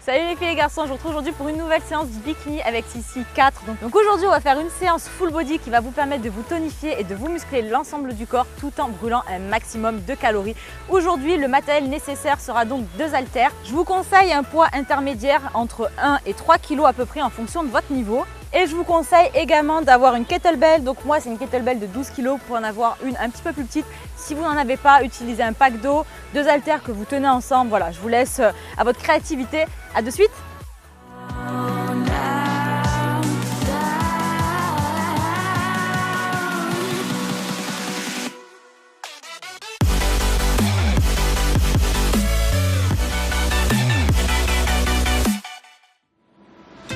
Salut les filles et les garçons, je vous retrouve aujourd'hui pour une nouvelle séance du bikini avec Sissi 4. Donc aujourd'hui on va faire une séance full body qui va vous permettre de vous tonifier et de vous muscler l'ensemble du corps tout en brûlant un maximum de calories. Aujourd'hui le matériel nécessaire sera donc 2 haltères. Je vous conseille un poids intermédiaire entre 1 et 3 kg à peu près en fonction de votre niveau. Et je vous conseille également d'avoir une kettlebell. Donc moi c'est une kettlebell de 12 kg pour en avoir une un petit peu plus petite. Si vous n'en avez pas, utilisez un pack d'eau, 2 haltères que vous tenez ensemble. Voilà, je vous laisse à votre créativité. À de suite.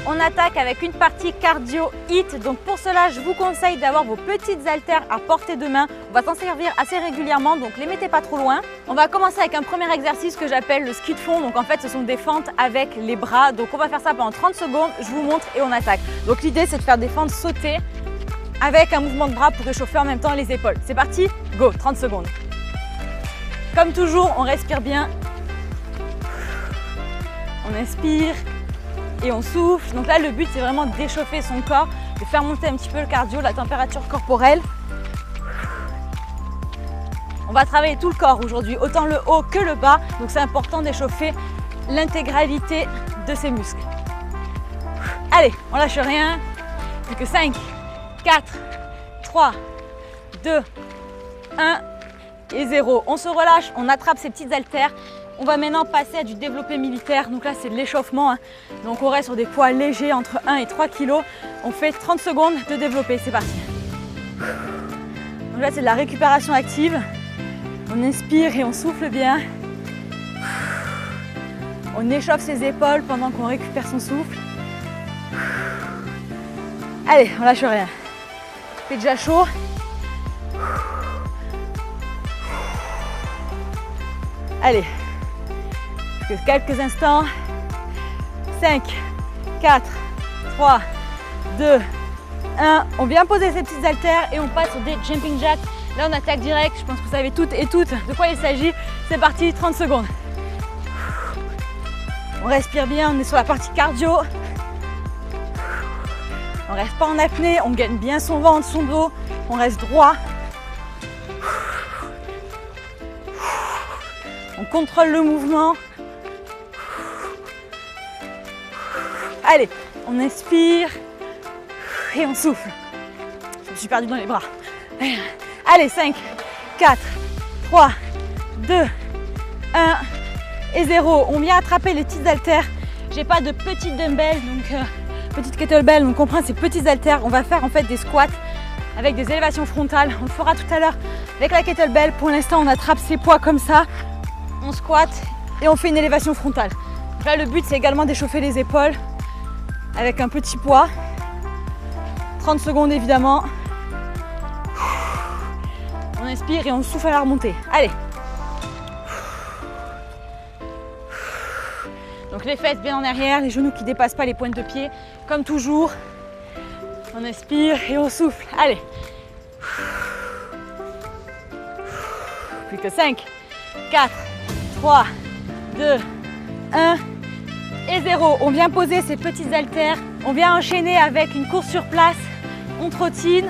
On attaque avec une partie cardio HIIT. Donc pour cela, je vous conseille d'avoir vos petites haltères à portée de main. On va s'en servir assez régulièrement, donc les mettez pas trop loin. On va commencer avec un premier exercice que j'appelle le ski de fond. Donc en fait, ce sont des fentes avec les bras. Donc on va faire ça pendant 30 secondes. Je vous montre et on attaque. Donc l'idée, c'est de faire des fentes sautées avec un mouvement de bras pour réchauffer en même temps les épaules. C'est parti, go, 30 secondes. Comme toujours, on respire bien. On inspire. Et on souffle. Donc là, le but, c'est vraiment d'échauffer son corps, de faire monter un petit peu le cardio, la température corporelle. On va travailler tout le corps aujourd'hui, autant le haut que le bas. Donc c'est important d'échauffer l'intégralité de ses muscles. Allez, on lâche rien. Plus que 5, 4, 3, 2, 1 et 0. On se relâche, on attrape ses petites haltères. On va maintenant passer à du développé militaire. Donc là, c'est de l'échauffement. Donc on reste sur des poids légers entre 1 et 3 kg. On fait 30 secondes de développé. C'est parti. Donc là, c'est de la récupération active. On inspire et on souffle bien. On échauffe ses épaules pendant qu'on récupère son souffle. Allez, on lâche rien. Il fait déjà chaud. Allez. Quelques instants. 5, 4, 3, 2, 1. On vient poser ses petites haltères et on passe sur des jumping jacks. Là, on attaque direct. Je pense que vous savez toutes et toutes de quoi il s'agit. C'est parti, 30 secondes. On respire bien, on est sur la partie cardio. On ne reste pas en apnée, on gagne bien son ventre, son dos. On reste droit. On contrôle le mouvement. Allez, on inspire et on souffle. Je me suis perdue dans les bras. Allez, 5, 4, 3, 2, 1 et 0. On vient attraper les petites haltères. J'ai pas de petites dumbbells, donc petite kettlebell. Donc on prend ces petites haltères. On va faire en fait des squats avec des élévations frontales. On le fera tout à l'heure avec la kettlebell. Pour l'instant, on attrape ses poids comme ça. On squatte et on fait une élévation frontale. Donc là, le but, c'est également d'échauffer les épaules avec un petit poids. 30 secondes évidemment. On inspire et on souffle à la remontée. Allez. Donc les fesses bien en arrière, les genoux qui ne dépassent pas les pointes de pied. Comme toujours. On inspire et on souffle. Allez. Plus que 5, 4, 3, 2, 1 et 0. On vient poser ces petites haltères. On vient enchaîner avec une course sur place. On trottine.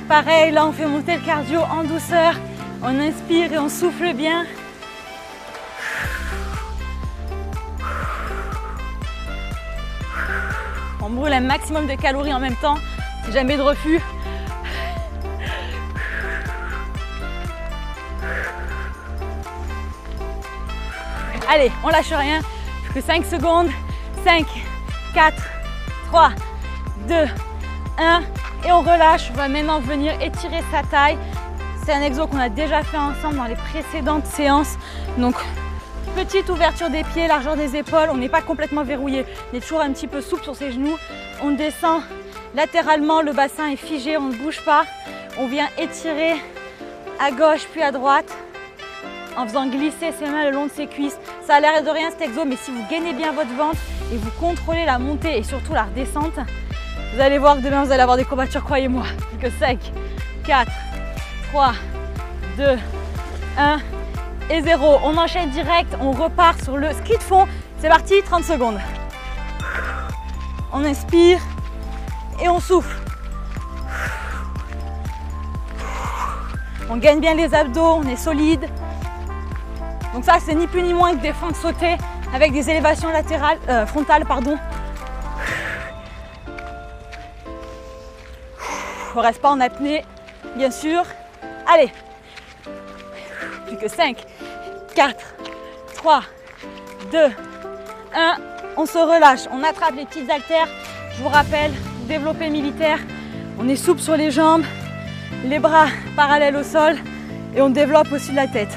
Pareil, là on fait monter le cardio en douceur. On inspire et on souffle bien. On brûle un maximum de calories en même temps. C'est jamais de refus. Allez, on lâche rien. Plus que 5 secondes. 5, 4, 3, 2, 1. Et on relâche. On va maintenant venir étirer sa taille. C'est un exo qu'on a déjà fait ensemble dans les précédentes séances. Donc, petite ouverture des pieds, largeur des épaules. On n'est pas complètement verrouillé. On est toujours un petit peu souple sur ses genoux. On descend latéralement. Le bassin est figé. On ne bouge pas. On vient étirer à gauche puis à droite, en faisant glisser ses mains le long de ses cuisses. Ça a l'air de rien cet exo, mais si vous gainez bien votre ventre et vous contrôlez la montée et surtout la redescente, vous allez voir que demain vous allez avoir des courbatures, croyez-moi. Plus que 5, 4, 3, 2, 1 et 0. On enchaîne direct, on repart sur le ski de fond. C'est parti, 30 secondes. On inspire et on souffle. On gagne bien les abdos, on est solide. Donc ça, c'est ni plus ni moins que des fentes sautées avec des élévations latérales, frontales, pardon. On reste pas en apnée, bien sûr. Allez, plus que 5, 4, 3, 2, 1. On se relâche, on attrape les petites haltères. Je vous rappelle, développé militaire. On est souple sur les jambes, les bras parallèles au sol et on développe aussi la tête.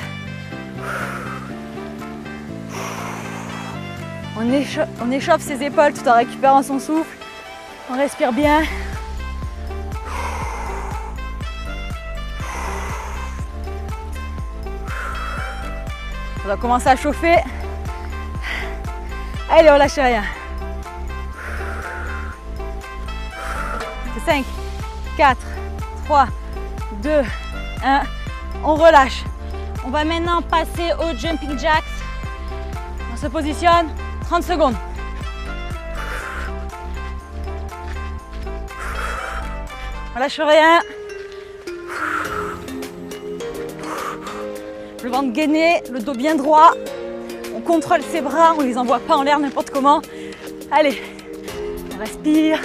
On échauffe ses épaules tout en récupérant son souffle. On respire bien. On va commencer à chauffer. Allez, on lâche rien. C'est 5, 4, 3, 2, 1. On relâche. On va maintenant passer au jumping jacks. On se positionne. 30 secondes. On lâche rien. Le ventre gainé, le dos bien droit. On contrôle ses bras, on ne les envoie pas en l'air n'importe comment. Allez, on respire.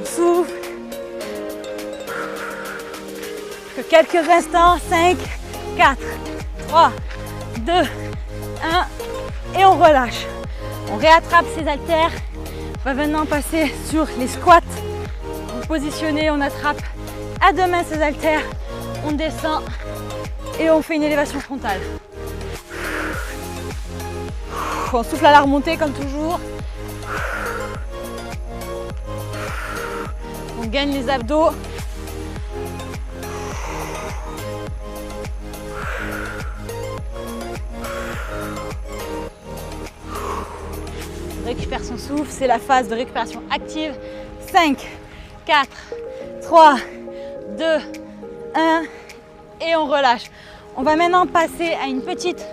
On souffle. Que quelques instants. 5, 4, 3, 2, 1. Et on relâche. On réattrape ses haltères. On va maintenant passer sur les squats. Vous positionnez, on attrape à deux mains ses haltères. On descend et on fait une élévation frontale. On souffle à la remontée comme toujours. On gagne les abdos. On récupère son souffle, c'est la phase de récupération active. 5, 4, 3, 2, 1 et on relâche. On va maintenant passer à une petite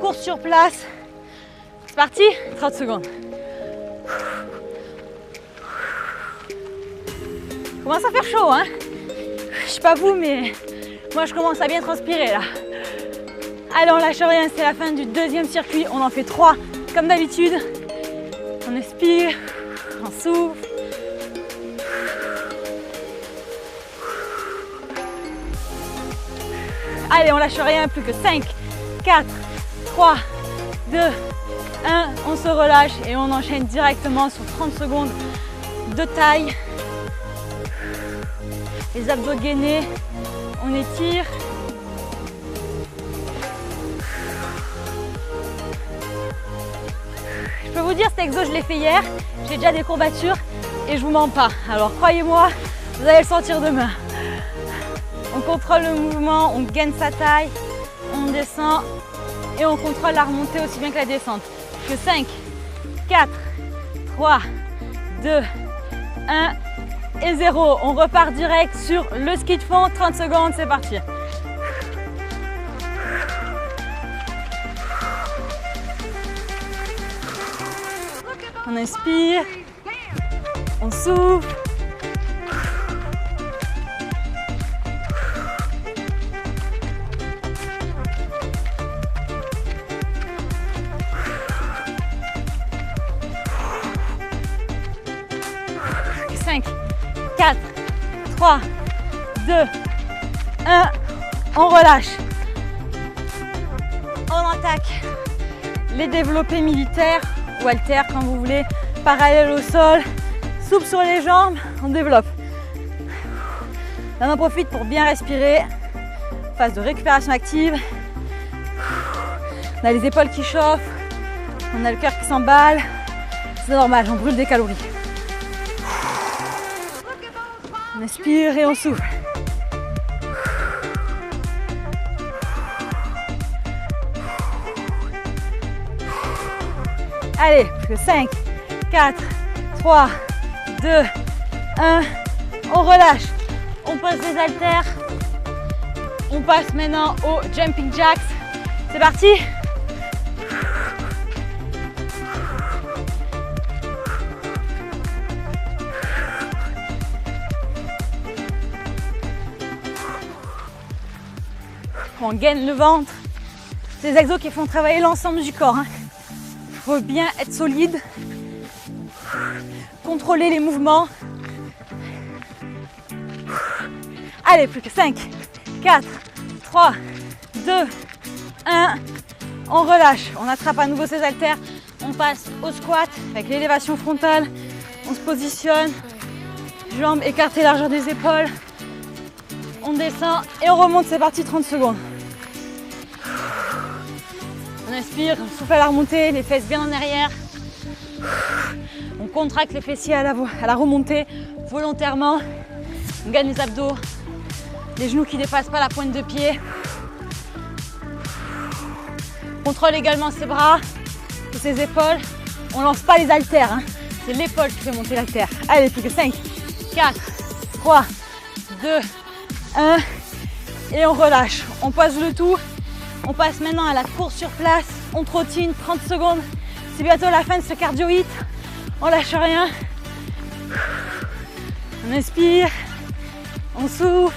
course sur place. C'est parti, 30 secondes. Commence à faire chaud, hein? Je sais pas vous, mais moi je commence à bien transpirer là. Allez, on lâche rien, c'est la fin du deuxième circuit. On en fait 3 comme d'habitude. On expire, on souffle. Allez, on lâche rien, plus que 5, 4, 3, 2, 1. On se relâche et on enchaîne directement sur 30 secondes de taille. Les abdos gainés, on étire. Je peux vous dire, cet exo, je l'ai fait hier. J'ai déjà des courbatures et je vous mens pas. Alors croyez-moi, vous allez le sentir demain. On contrôle le mouvement, on gagne sa taille, on descend et on contrôle la remontée aussi bien que la descente. Que 5, 4, 3, 2, 1 et 0. On repart direct sur le ski de fond. 30 secondes, c'est parti. On inspire, on souffle. Et 5, 4, 3, 2, 1. On relâche. On attaque les développés militaires ou haltères quand vous voulez, parallèle au sol, souple sur les jambes, on développe. Là, on en profite pour bien respirer. Phase de récupération active. On a les épaules qui chauffent, on a le cœur qui s'emballe. C'est normal, on brûle des calories. On inspire et on souffle. Allez, plus que 5, 4, 3, 2, 1. On relâche. On pose les haltères. On passe maintenant au jumping jacks. C'est parti. on gaine le ventre. C'est des exos qui font travailler l'ensemble du corps. Il faut bien être solide, contrôler les mouvements. Allez, plus que 5, 4, 3, 2, 1. On relâche, on attrape à nouveau ses haltères. On passe au squat avec l'élévation frontale. On se positionne, jambes écartées, largeur des épaules. On descend et on remonte, c'est parti, 30 secondes. On inspire, on souffle à la remontée, les fesses bien en arrière. On contracte les fessiers à la remontée volontairement. On gagne les abdos, les genoux qui ne dépassent pas la pointe de pied. On contrôle également ses bras et ses épaules. On ne lance pas les haltères, hein. C'est l'épaule qui fait monter l'haltère. Allez, plus que 5, 4, 3, 2, 1. Et on relâche. On pose le tout. On passe maintenant à la course sur place. On trottine 30 secondes. C'est bientôt la fin de ce cardio hit. On lâche rien. On inspire. On souffle.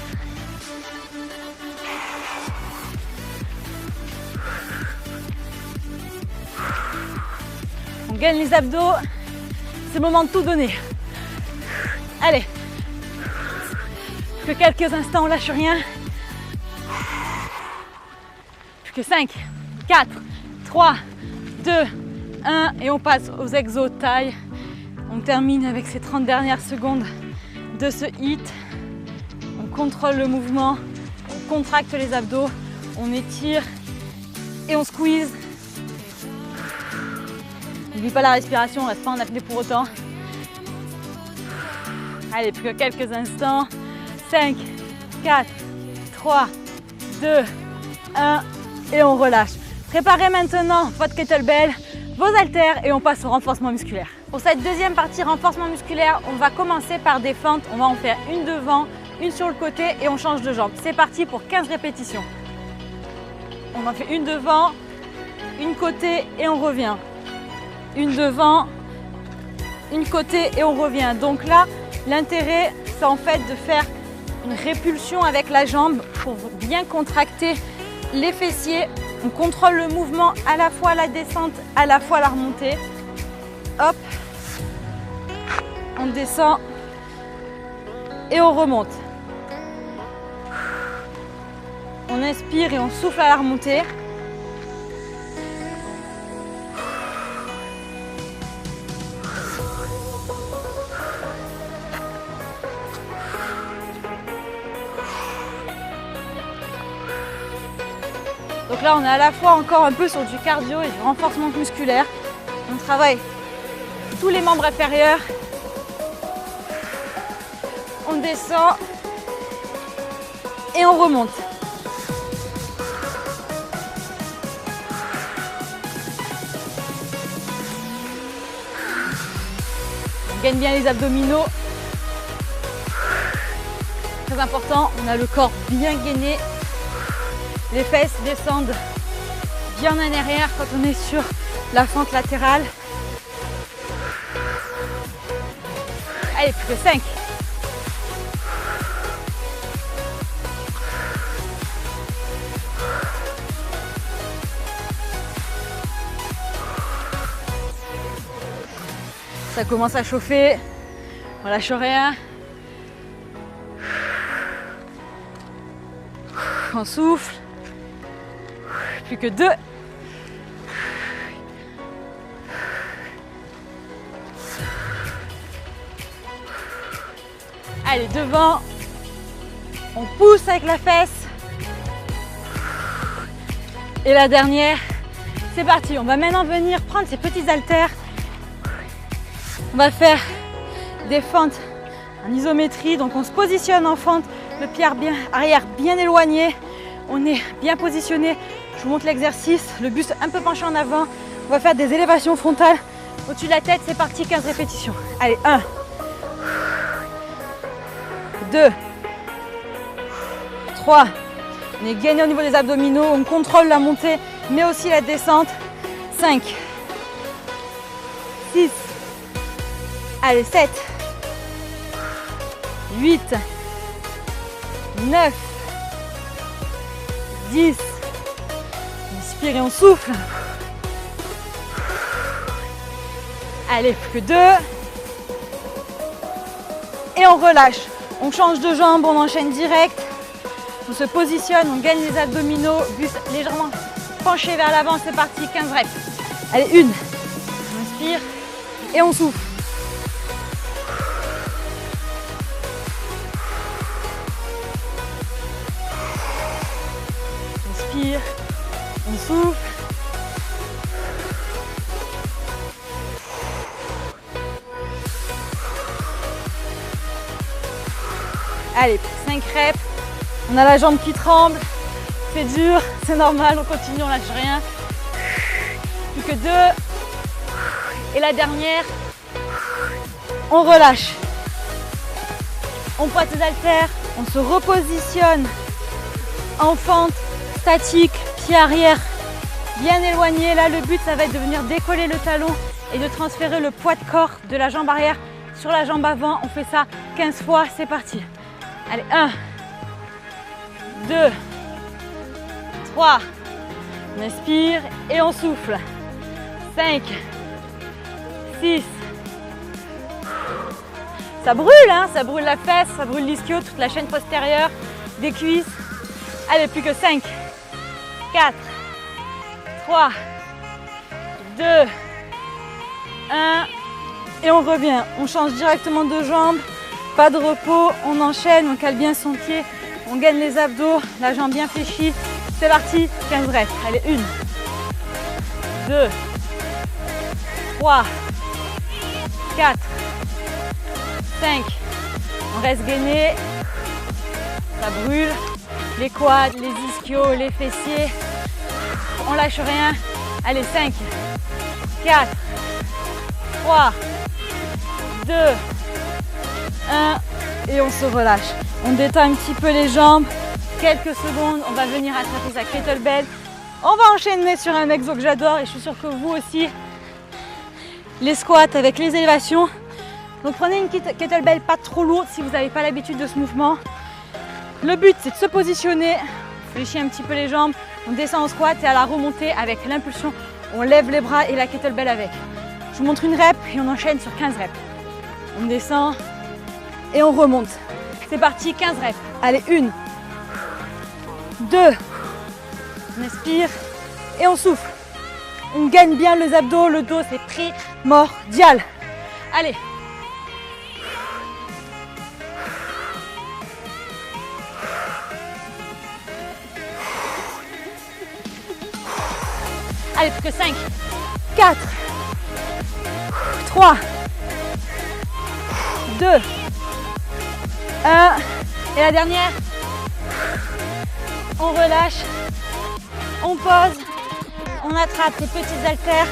On gagne les abdos. C'est le moment de tout donner. Allez. Plus que quelques instants, on lâche rien. Plus que 5, 4, 3, 2, 1. Et on passe aux exos taille. On termine avec ces 30 dernières secondes de ce hit. On contrôle le mouvement. On contracte les abdos. On étire et on squeeze. N'oublie pas la respiration, on ne reste pas en apnée pour autant. Allez, plus que quelques instants. 5, 4, 3, 2, 1 et on relâche. Préparez maintenant votre kettlebell, vos haltères et on passe au renforcement musculaire. Pour cette deuxième partie renforcement musculaire, on va commencer par des fentes. On va en faire une devant, une sur le côté et on change de jambe. C'est parti pour 15 répétitions. On en fait une devant, une côté et on revient. Une devant, une côté et on revient. Donc là, l'intérêt, c'est en fait de faire une répulsion avec la jambe pour bien contracter les fessiers. On contrôle le mouvement à la fois la descente, à la fois la remontée. Hop, on descend et on remonte. On inspire et on souffle à la remontée. Donc là, on est à la fois encore un peu sur du cardio et du renforcement musculaire. On travaille tous les membres inférieurs. On descend et on remonte. On gagne bien les abdominaux. Très important, on a le corps bien gainé. Les fesses descendent bien en arrière quand on est sur la fente latérale. Allez, plus que 5. Ça commence à chauffer. On lâche rien. On souffle. Plus que 2. Allez, devant. On pousse avec la fesse. Et la dernière. C'est parti. On va maintenant venir prendre ces petits haltères. On va faire des fentes en isométrie. Donc on se positionne en fente. Le pied arrière bien éloigné. On est bien positionné. Je vous montre l'exercice, le buste un peu penché en avant. On va faire des élévations frontales au-dessus de la tête. C'est parti, 15 répétitions. Allez, 1, 2, 3. On est gainé au niveau des abdominaux. On contrôle la montée, mais aussi la descente. 5, 6. Allez, 7, 8, 9, 10. On inspire et on souffle. Allez, plus que 2. Et on relâche. On change de jambe, on enchaîne direct. On se positionne, on gagne les abdominaux, buste légèrement penché vers l'avant. C'est parti, 15 reps. Allez, 1. On inspire et on souffle. Inspire, on souffle. Allez, 5 reps. On a la jambe qui tremble. C'est dur, c'est normal, on continue, on lâche rien. Plus que 2. Et la dernière, on relâche. On pointe les haltères, on se repositionne en fente, statique, pied arrière bien éloigné. Là, le but, ça va être de venir décoller le talon et de transférer le poids de corps de la jambe arrière sur la jambe avant. On fait ça 15 fois, c'est parti. Allez, 1, 2, 3, on inspire et on souffle. 5, 6, ça brûle, hein, ça brûle la fesse, ça brûle l'ischio, toute la chaîne postérieure des cuisses. Allez, plus que 5, 4, 3, 2, 1 et on revient. On change directement de jambe, pas de repos, on enchaîne, on cale bien son pied, on gagne les abdos, la jambe bien fléchie. C'est parti, 15 reps. Allez, 1, 2, 3, 4, 5. On reste gainé, ça brûle. Les quads, les ischios, les fessiers. On lâche rien. Allez, 5, 4, 3, 2, 1 et on se relâche. On détend un petit peu les jambes. Quelques secondes, on va venir attraper sa kettlebell. On va enchaîner sur un exo que j'adore et je suis sûre que vous aussi. Les squats avec les élévations. Donc prenez une kettlebell pas trop lourde si vous n'avez pas l'habitude de ce mouvement. Le but, c'est de se positionner, fléchir un petit peu les jambes. On descend en squat et à la remontée avec l'impulsion, on lève les bras et la kettlebell avec. Je vous montre une rep et on enchaîne sur 15 reps. On descend et on remonte. C'est parti, 15 reps. Allez, 1, 2, on inspire et on souffle. On gagne bien les abdos, le dos c'est primordial. Allez. Allez, plus que 5, 4, 3, 2, 1. Et la dernière. On relâche, on pose, on attrape les petites haltères.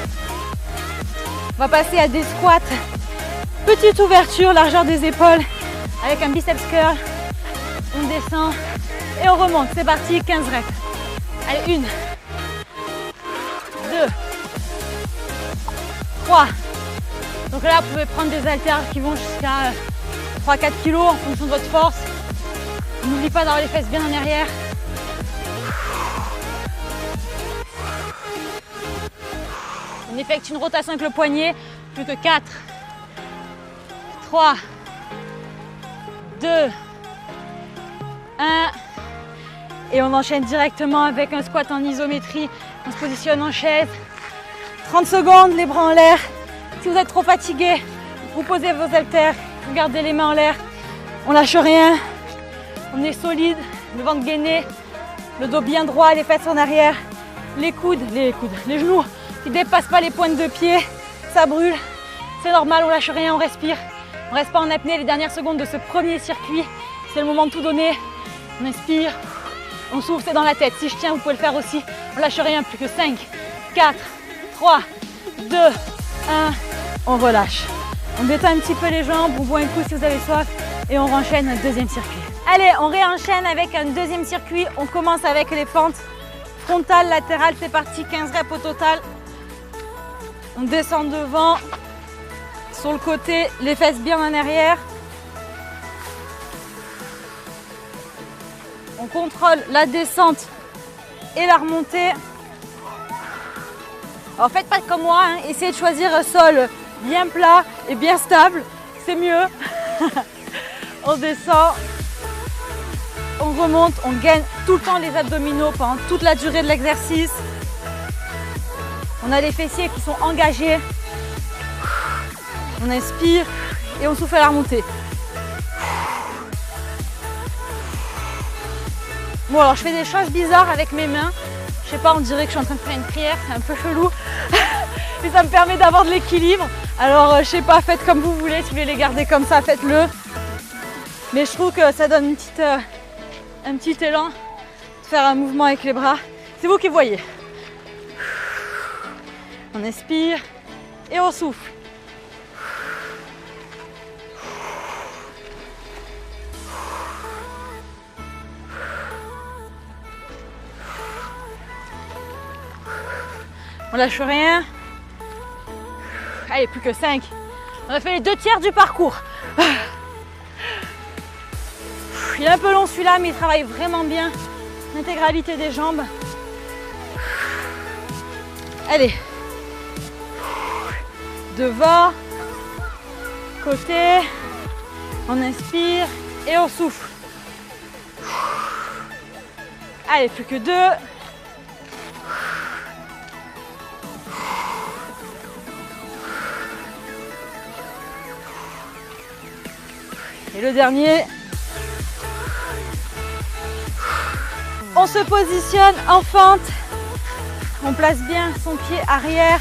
On va passer à des squats. Petite ouverture, largeur des épaules avec un biceps curl. On descend et on remonte. C'est parti, 15 reps. Allez, 1, 2, 3. Donc là, vous pouvez prendre des haltères qui vont jusqu'à 3-4 kg en fonction de votre force. N'oubliez pas d'avoir les fesses bien en arrière. On effectue une rotation avec le poignet. Plus que 4, 3, 2, 1. Et on enchaîne directement avec un squat en isométrie. On se positionne en chaise. 30 secondes, les bras en l'air. Si vous êtes trop fatigué, vous posez vos haltères, vous gardez les mains en l'air. On lâche rien. On est solide, le ventre gainé, le dos bien droit, les fesses en arrière, les genoux qui ne dépassent pas les pointes de pied. Ça brûle, c'est normal, on lâche rien, on respire. On reste pas en apnée les dernières secondes de ce premier circuit. C'est le moment de tout donner. On inspire, on souffle, c'est dans la tête. Si je tiens, vous pouvez le faire aussi. On lâche rien, plus que 5, 4, 3, 2, 1. On relâche. On détend un petit peu les jambes, on boit un coup si vous avez soif et on enchaîne un deuxième circuit. Allez, on réenchaîne avec un deuxième circuit. On commence avec les fentes frontales, latérales. C'est parti, 15 reps au total. On descend devant, sur le côté, les fesses bien en arrière. On contrôle la descente et la remontée. Alors faites pas comme moi, hein. Essayez de choisir un sol bien plat et bien stable, c'est mieux. On descend, on remonte, on gagne tout le temps les abdominaux pendant toute la durée de l'exercice. On a les fessiers qui sont engagés. On inspire et on souffle à la remontée. Bon alors je fais des choses bizarres avec mes mains. Je sais pas, on dirait que je suis en train de faire une prière, c'est un peu chelou. Mais ça me permet d'avoir de l'équilibre. Alors je sais pas, faites comme vous voulez, si vous voulez les garder comme ça, faites-le. Mais je trouve que ça donne un petit élan de faire un mouvement avec les bras. C'est vous qui voyez. On inspire et on souffle. On lâche rien. Allez, plus que 5. On a fait les 2/3 du parcours. Il est un peu long celui-là, mais il travaille vraiment bien l'intégralité des jambes. Allez. Devant, côté. On inspire et on souffle. Allez, plus que 2. Et le dernier. On se positionne en fente. On place bien son pied arrière,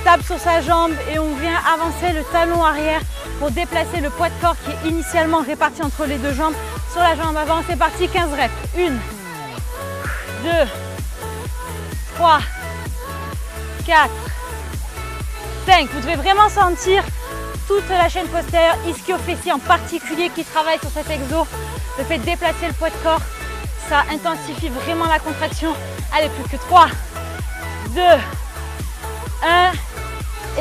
stable sur sa jambe et on vient avancer le talon arrière pour déplacer le poids de corps qui est initialement réparti entre les deux jambes sur la jambe avant. C'est parti, 15 reps. 1, 2, 3, 4, 5. Vous devez vraiment sentir toute la chaîne postérieure, ischio-fessier en particulier qui travaille sur cet exo. Le fait de déplacer le poids de corps, ça intensifie vraiment la contraction. Allez, plus que 3, 2, 1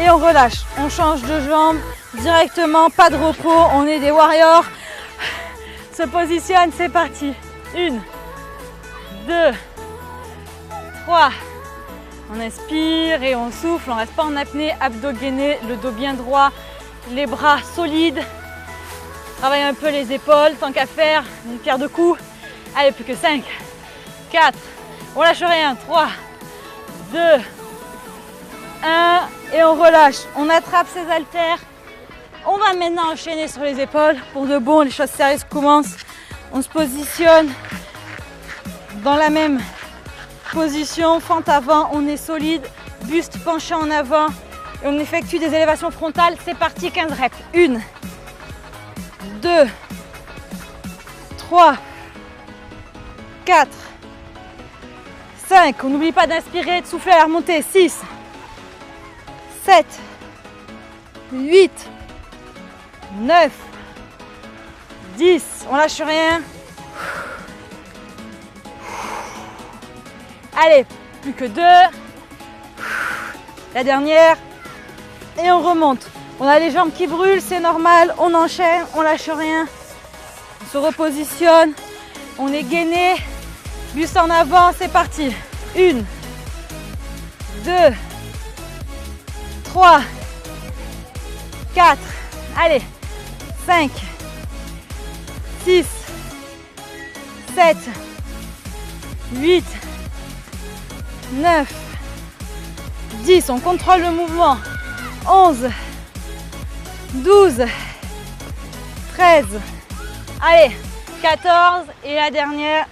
et on relâche. On change de jambe directement, pas de repos, on est des warriors. Se positionne, c'est parti. 1, 2, 3. On inspire et on souffle, on reste pas en apnée, abdos gainés, le dos bien droit, les bras solides. Travaille un peu les épaules, tant qu'à faire, une pierre de coups. Allez, plus que 5, 4, on lâche rien, 3, 2, 1 et on relâche. On attrape ses haltères. On va maintenant enchaîner sur les épaules. Pour de bon, les choses sérieuses commencent. On se positionne dans la même position, fente avant, on est solide, buste penché en avant et on effectue des élévations frontales. C'est parti, 15 reps. 1, 2, 3, 4, 5. On n'oublie pas d'inspirer, de souffler à la remontée. 6, 7, 8, 9, 10. On lâche rien. Allez, plus que 2. La dernière. Et on remonte. On a les jambes qui brûlent, c'est normal. On enchaîne, on lâche rien. On se repositionne. On est gainé. Buste en avant, c'est parti. 1, 2, 3, 4. Allez. 5, 6, 7, 8, 9, 10. On contrôle le mouvement. 11, 12, 13. Allez, 14. Et la dernière,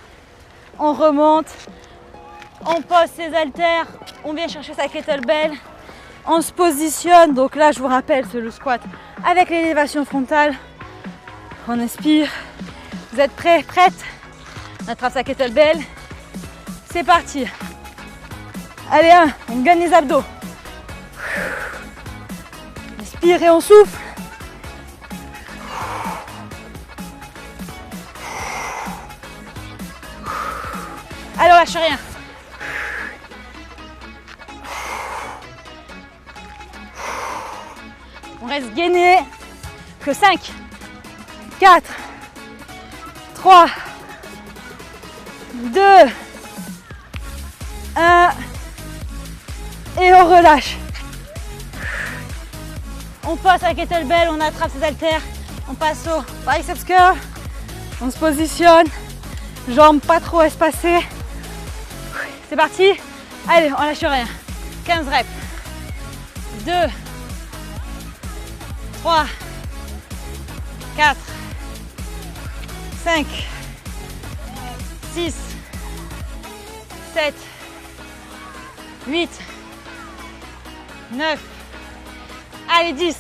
on remonte. On pose ses haltères. On vient chercher sa kettlebell. On se positionne. Donc là, je vous rappelle, c'est le squat avec l'élévation frontale. On inspire. Vous êtes prêts, prête? On attrape sa kettlebell. C'est parti. Allez, 1. On gagne les abdos. Inspire et on souffle. Allez, on lâche rien. On reste gainé. Que 5, 4, 3, 2, 1. Et on relâche. On passe à kettlebell, on attrape ses haltères. On passe au biceps curl. On se positionne. Jambes pas trop espacées. C'est parti. Allez, on lâche rien. 15 reps. 2, 3, 4, 5, 6, 7, 8, 9, allez 10.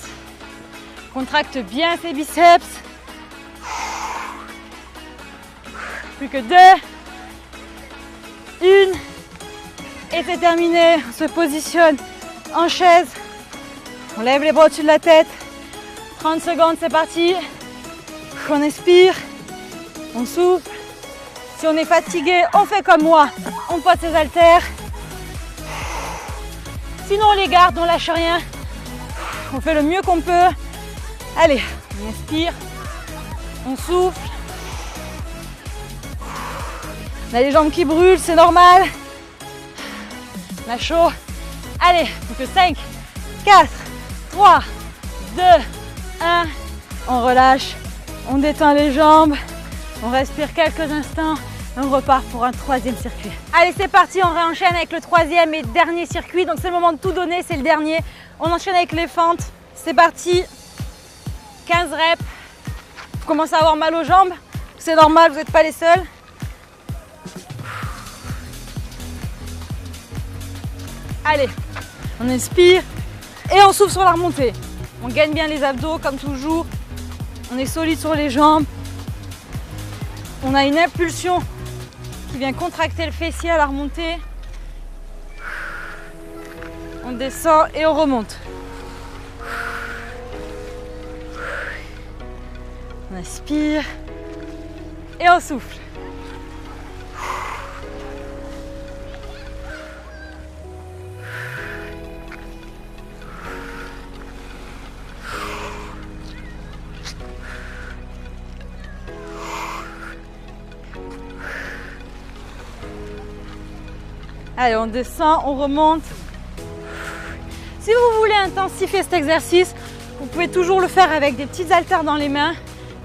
Contracte bien ses biceps. Plus que 2, 1, et c'est terminé. On se positionne en chaise. On lève les bras au-dessus de la tête. 30 secondes, c'est parti. On expire, on souffle. Si on est fatigué, on fait comme moi. On pose ses haltères. Sinon, on les garde, on lâche rien. On fait le mieux qu'on peut. Allez, on inspire, on souffle. On a les jambes qui brûlent, c'est normal. On a chaud. Allez, plus que 5, 4, 3, 2, 1. On relâche, on détend les jambes, on respire quelques instants et on repart pour un troisième circuit. Allez, c'est parti, on réenchaîne avec le troisième et dernier circuit. Donc c'est le moment de tout donner, c'est le dernier. On enchaîne avec les fentes. C'est parti. 15 reps. Vous commencez à avoir mal aux jambes. C'est normal, vous n'êtes pas les seuls. Allez, on inspire et on souffle sur la remontée. On gagne bien les abdos comme toujours. On est solide sur les jambes. On a une impulsion qui vient contracter le fessier à la remontée. On descend et on remonte. On inspire et on souffle. Allez, on descend, on remonte. Si vous voulez intensifier cet exercice, vous pouvez toujours le faire avec des petites haltères dans les mains.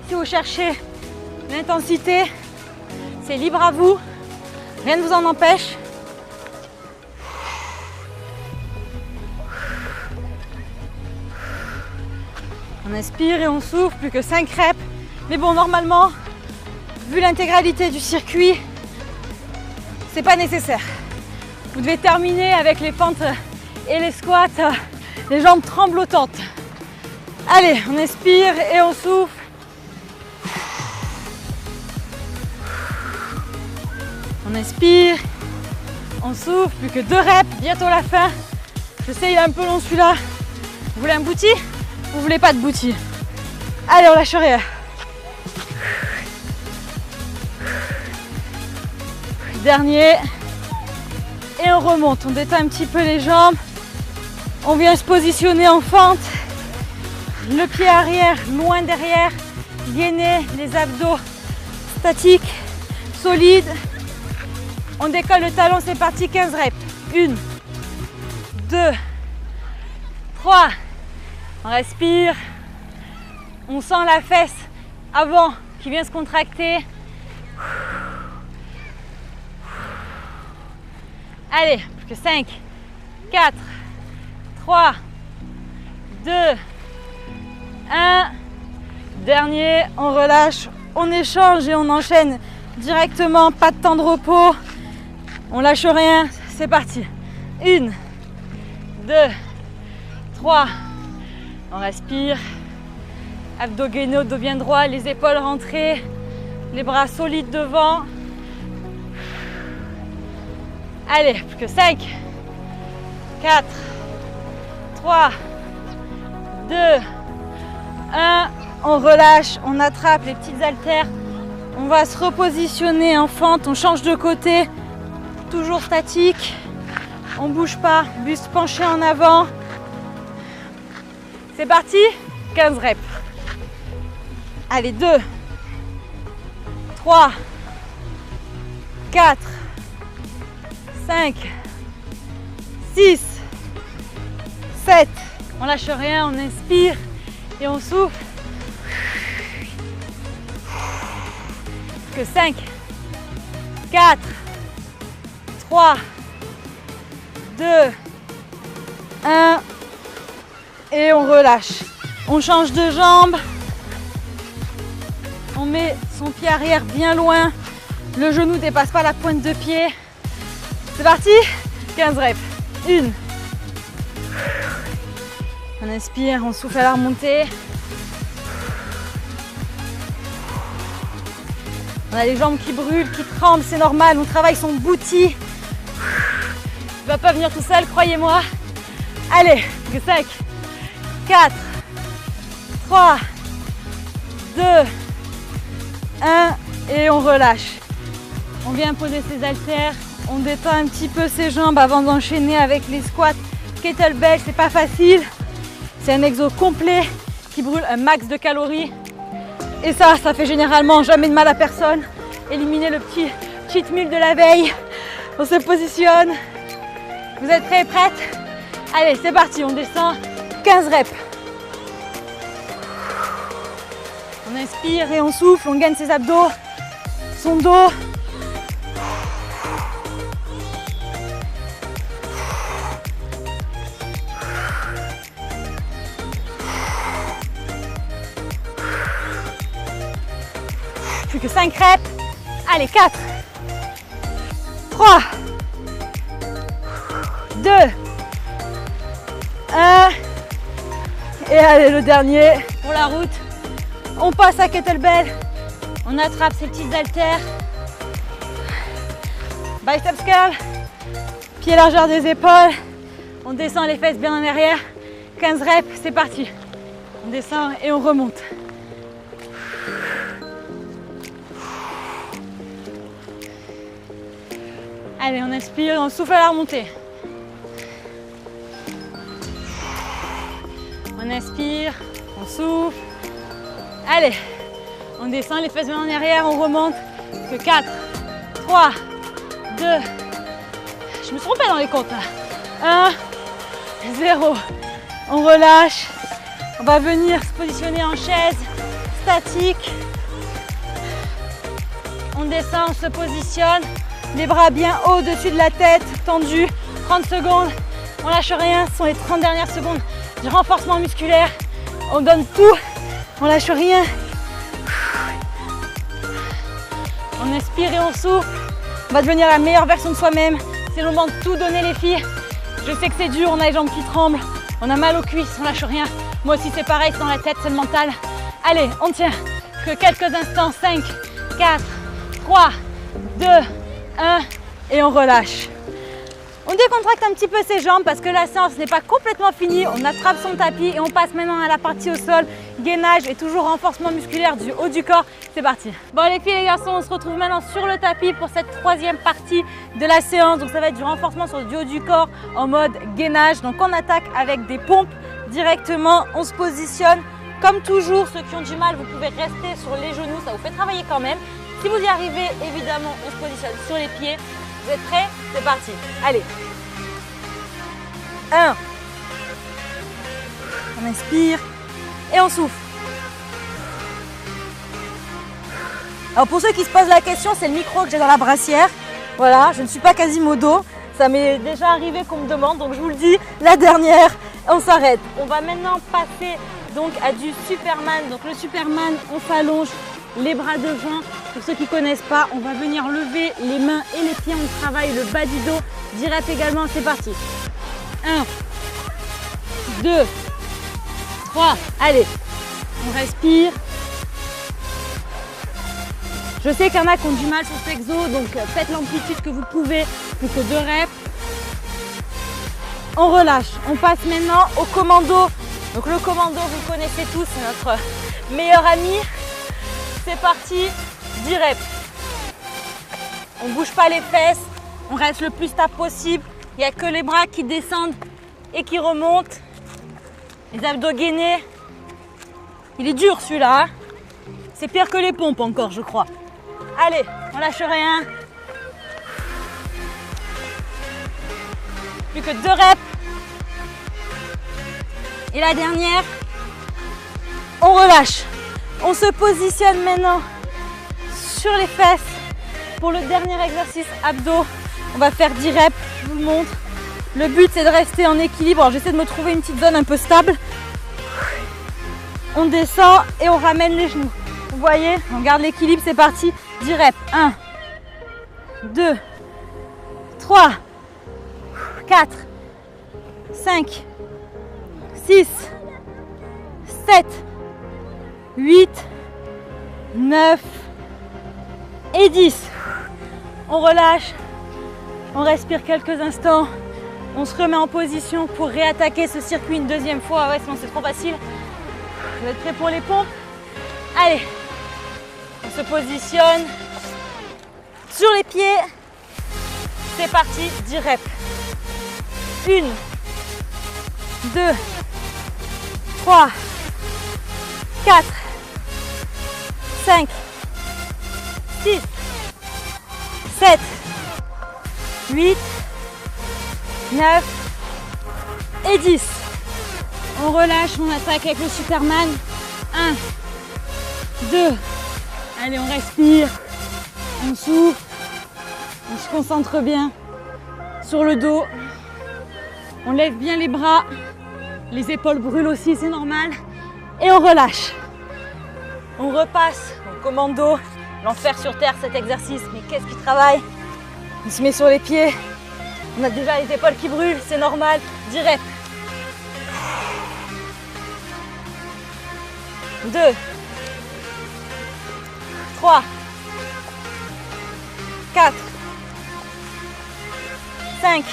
Si vous cherchez l'intensité, c'est libre à vous. Rien ne vous en empêche. On inspire et on souffle, plus que 5 reps. Mais bon, normalement, vu l'intégralité du circuit, c'est pas nécessaire. Vous devez terminer avec les fentes et les squats, les jambes tremblotantes. Allez, on inspire et on souffle. On inspire, on souffle, plus que 2 reps, bientôt la fin. Je sais, il est un peu long celui-là. Vous voulez un booty? Vous voulez pas de booty? Allez, on lâche rien. Dernier. Et on remonte, on détend un petit peu les jambes. On vient se positionner en fente. Le pied arrière, loin derrière. Gainer les abdos statiques, solides. On décolle le talon, c'est parti, 15 reps. 1, 2, 3. On respire. On sent la fesse avant qui vient se contracter. Allez, plus que 5, 4, 3, 2, 1. Dernier, on relâche, on échange et on enchaîne directement, pas de temps de repos. On lâche rien, c'est parti. 1, 2, 3. On respire. Abdos gainés, dos bien droit, les épaules rentrées, les bras solides devant. Allez, plus que 5, 4, 3, 2, 1. On relâche, on attrape les petites haltères. On va se repositionner en fente, on change de côté. Toujours statique. On ne bouge pas, buste penché en avant. C'est parti, 15 reps. Allez, 2, 3, 4, 5, 6, 7. On lâche rien, on inspire et on souffle. Que 5, 4, 3, 2, 1 et on relâche. On change de jambe. On met son pied arrière bien loin. Le genou ne dépasse pas la pointe de pied. C'est parti. 15 reps. 1. On inspire, on souffle à la remontée. On a les jambes qui brûlent, qui tremblent, c'est normal. On travaille son booty. Il ne va pas venir tout seul, croyez-moi. Allez, 5, 4, 3, 2, 1 et on relâche. On vient poser ses haltères, on détend un petit peu ses jambes avant d'enchaîner avec les squats. Kettlebell, c'est pas facile. C'est un exo complet qui brûle un max de calories. Et ça fait généralement jamais de mal à personne. Éliminer le petit cheat meal de la veille. On se positionne. Vous êtes prêts et prêtes? Allez, c'est parti, on descend. 15 reps. On inspire et on souffle, on gagne ses abdos, son dos. Plus que 5 reps. Allez, 4, 3, 2, 1. Et allez, le dernier pour la route. On passe à kettlebell. On attrape ses petites haltères. Biceps curl. Pied largeur des épaules. On descend les fesses bien en arrière. 15 reps, c'est parti. On descend et on remonte. Allez, on inspire, on souffle à la remontée. On inspire, on souffle. Allez, on descend les fesses bien en arrière, on remonte. Que 4, 3, 2. Je me suis trompée dans les comptes là. 1, 0. On relâche. On va venir se positionner en chaise statique. On descend, on se positionne. Les bras bien haut au-dessus de la tête, tendus. 30 secondes. On lâche rien. Ce sont les 30 dernières secondes du renforcement musculaire. On donne tout. On lâche rien. On inspire et on souffle. On va devenir la meilleure version de soi-même. C'est le moment de tout donner les filles. Je sais que c'est dur, on a les jambes qui tremblent. On a mal aux cuisses, on lâche rien. Moi aussi c'est pareil, c'est dans la tête, c'est le mental. Allez, on tient que quelques instants. 5, 4, 3, 2, 1 et on relâche. On décontracte un petit peu ses jambes parce que la séance n'est pas complètement finie. On attrape son tapis et on passe maintenant à la partie au sol. Gainage et toujours renforcement musculaire du haut du corps. C'est parti. Bon les filles et les garçons, on se retrouve maintenant sur le tapis pour cette troisième partie de la séance. Donc ça va être du renforcement sur du haut du corps en mode gainage. Donc on attaque avec des pompes directement. On se positionne comme toujours. Ceux qui ont du mal, vous pouvez rester sur les genoux. Ça vous fait travailler quand même. Si vous y arrivez, évidemment, on se positionne sur les pieds. Vous êtes prêts? C'est parti. Allez. 1. On inspire et on souffle. Alors pour ceux qui se posent la question, c'est le micro que j'ai dans la brassière. Voilà, je ne suis pas Quasimodo. Ça m'est déjà arrivé qu'on me demande, donc je vous le dis, la dernière, on s'arrête. On va maintenant passer donc à du Superman. Donc le Superman, on s'allonge, les bras devant. Pour ceux qui ne connaissent pas, on va venir lever les mains et les pieds. On travaille le bas du dos. 10 reps également, c'est parti. 1, 2, 3. Allez, on respire. Je sais qu'il y en a qui ont du mal sur cet exo, donc faites l'amplitude que vous pouvez, plus que 2 reps. On relâche. On passe maintenant au commando. Donc le commando, vous connaissez tous, c'est notre meilleur ami. C'est parti, 10 reps. On ne bouge pas les fesses, on reste le plus stable possible. Il n'y a que les bras qui descendent et qui remontent. Les abdos gainés. Il est dur celui-là. Hein, c'est pire que les pompes encore, je crois. Allez, on lâche rien. Plus que 2 reps. Et la dernière, on relâche. On se positionne maintenant sur les fesses pour le dernier exercice abdos. On va faire 10 reps, je vous le montre. Le but c'est de rester en équilibre. Alors j'essaie de me trouver une petite zone un peu stable. On descend et on ramène les genoux. Vous voyez, on garde l'équilibre, c'est parti. 10 reps. 1, 2, 3, 4, 5, 6, 7, 8, 9 et 10. On relâche, on respire quelques instants, on se remet en position pour réattaquer ce circuit une deuxième fois. Ouais, sinon c'est trop facile. Vous êtes prêts pour les pompes? Allez, on se positionne sur les pieds. C'est parti, 10 reps. 1, 2, 3, 4, 5, 6, 7, 8, 9 et 10. On relâche, on attaque avec le Superman. 1, 2. Allez, on respire, on souffle, on se concentre bien sur le dos. On lève bien les bras, les épaules brûlent aussi, c'est normal. Et on relâche. On repasse au commando, l'enfer sur terre cet exercice, mais qu'est-ce qui travaille? On se met sur les pieds, on a déjà les épaules qui brûlent, c'est normal. 10 reps. 2, 3, 4, 5,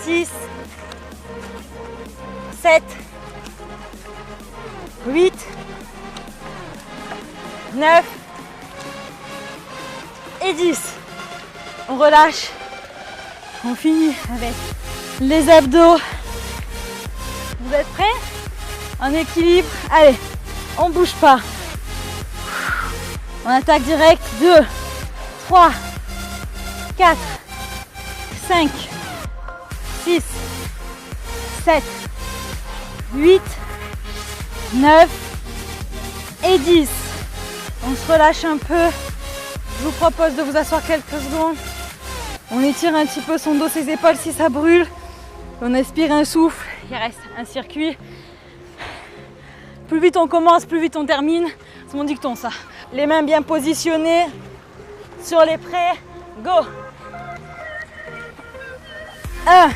6, 7, 8, 9 et 10. On relâche. On finit avec les abdos. Vous êtes prêts? En équilibre. Allez, on bouge pas. On attaque direct. 2, 3, 4, 5, 6, 7, 8, 9 et 10. On se relâche un peu. Je vous propose de vous asseoir quelques secondes. On étire un petit peu son dos, ses épaules si ça brûle. On aspire un souffle. Il reste un circuit. Plus vite on commence, plus vite on termine. C'est mon dicton ça. Les mains bien positionnées sur les prés. Go. 1.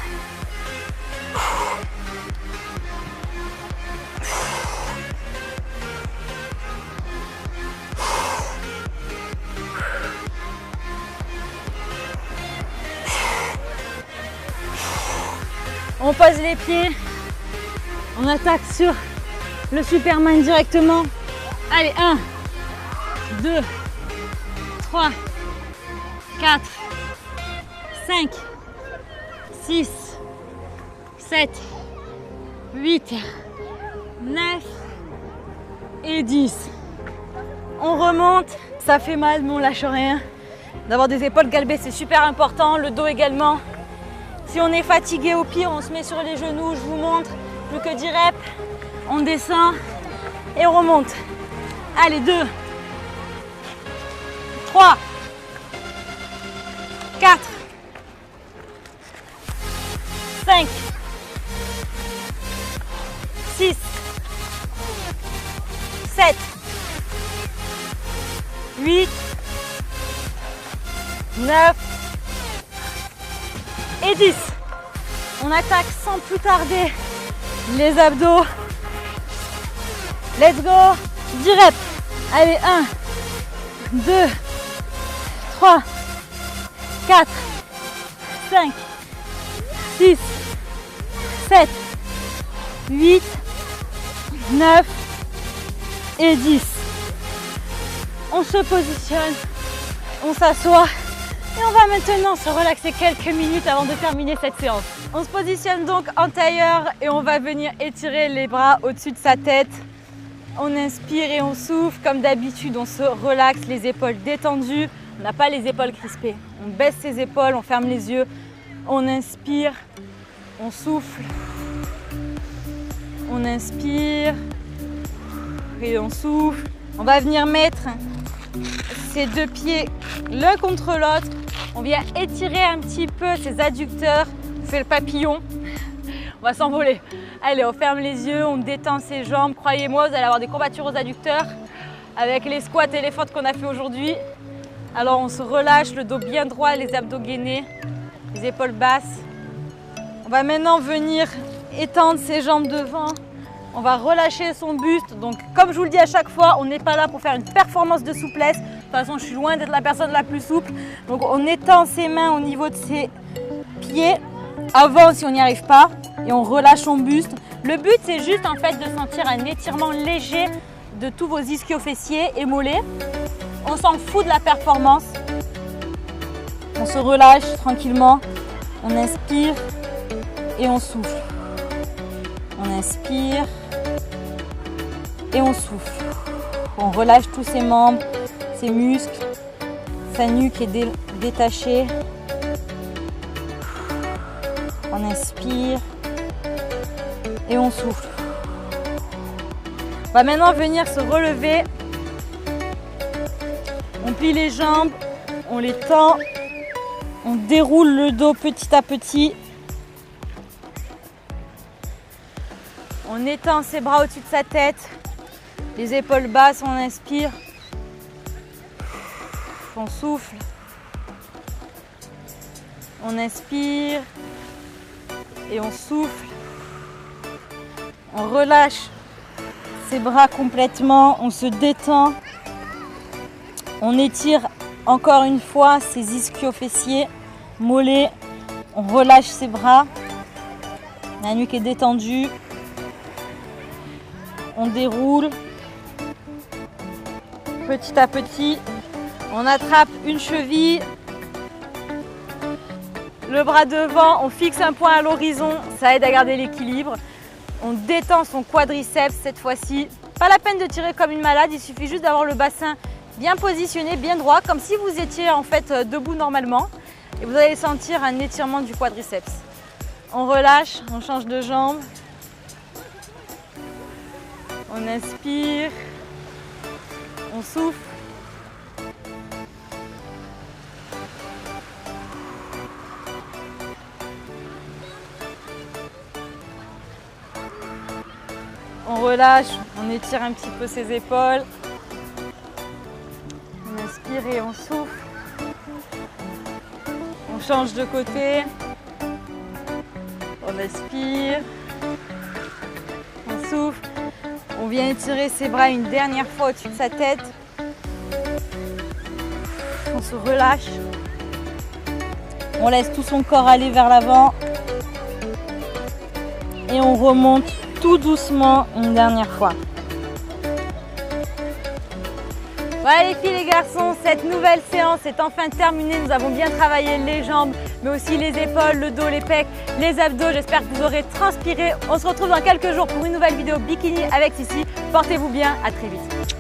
On pose les pieds. On attaque sur le Superman directement. Allez, 1, 2, 3, 4, 5, 6, 7, 8, 9 et 10. On remonte. Ça fait mal, mais on lâche rien. D'avoir des épaules galbées, c'est super important. Le dos également. Si on est fatigué, au pire, on se met sur les genoux. Je vous montre. Plus que 10 reps. On descend et on remonte. Allez, 2, 3, 4, 5, 6, 7, 8, 9 et 10. On attaque sans plus tarder les abdos. Let's go. 10 reps. Allez, 1, 2, 3, 4, 5, 6, 7, 8, 9 et 10. On se positionne, on s'assoit et on va maintenant se relaxer quelques minutes avant de terminer cette séance. On se positionne donc en tailleur et on va venir étirer les bras au-dessus de sa tête. On inspire et on souffle. Comme d'habitude, on se relaxe, les épaules détendues. On n'a pas les épaules crispées. On baisse ses épaules, on ferme les yeux. On inspire, on souffle. On inspire et on souffle. On va venir mettre ces deux pieds l'un contre l'autre. On vient étirer un petit peu ces adducteurs. On fait le papillon. On va s'envoler. Allez, on ferme les yeux, on détend ses jambes. Croyez-moi, vous allez avoir des courbatures aux adducteurs avec les squats et les fentes qu'on a fait aujourd'hui. Alors on se relâche, le dos bien droit, les abdos gainés, les épaules basses. On va maintenant venir étendre ses jambes devant. On va relâcher son buste. Donc comme je vous le dis à chaque fois, on n'est pas là pour faire une performance de souplesse. De toute façon, je suis loin d'être la personne la plus souple. Donc on étend ses mains au niveau de ses pieds. Avant si on n'y arrive pas. Et on relâche son buste. Le but, c'est juste en fait de sentir un étirement léger de tous vos ischio-fessiers et mollets. On s'en fout de la performance. On se relâche tranquillement. On inspire et on souffle. On inspire et on souffle. On relâche tous ses membres, ses muscles. Sa nuque est détachée. On inspire et on souffle. On va maintenant venir se relever. On plie les jambes, on les tend, on déroule le dos petit à petit. On étend ses bras au-dessus de sa tête, les épaules basses, on inspire. On souffle. On inspire et on souffle. On relâche ses bras complètement, on se détend. On étire encore une fois ses ischio-fessiers, mollets. On relâche ses bras. La nuque est détendue. On déroule. Petit à petit, on attrape une cheville. Le bras devant, on fixe un point à l'horizon. Ça aide à garder l'équilibre. On détend son quadriceps cette fois-ci. Pas la peine de tirer comme une malade. Il suffit juste d'avoir le bassin bien positionné, bien droit, comme si vous étiez en fait debout normalement. Et vous allez sentir un étirement du quadriceps. On relâche, on change de jambe. On inspire. On souffle. On relâche, on étire un petit peu ses épaules. On inspire et on souffle. On change de côté. On inspire. On souffle. On vient étirer ses bras une dernière fois au-dessus de sa tête. On se relâche. On laisse tout son corps aller vers l'avant. Et on remonte tout doucement une dernière fois. Voilà les filles, les garçons, cette nouvelle séance est enfin terminée. Nous avons bien travaillé les jambes, mais aussi les épaules, le dos, les pecs, les abdos. J'espère que vous aurez transpiré. On se retrouve dans quelques jours pour une nouvelle vidéo bikini avec Sissi. Portez-vous bien, à très vite.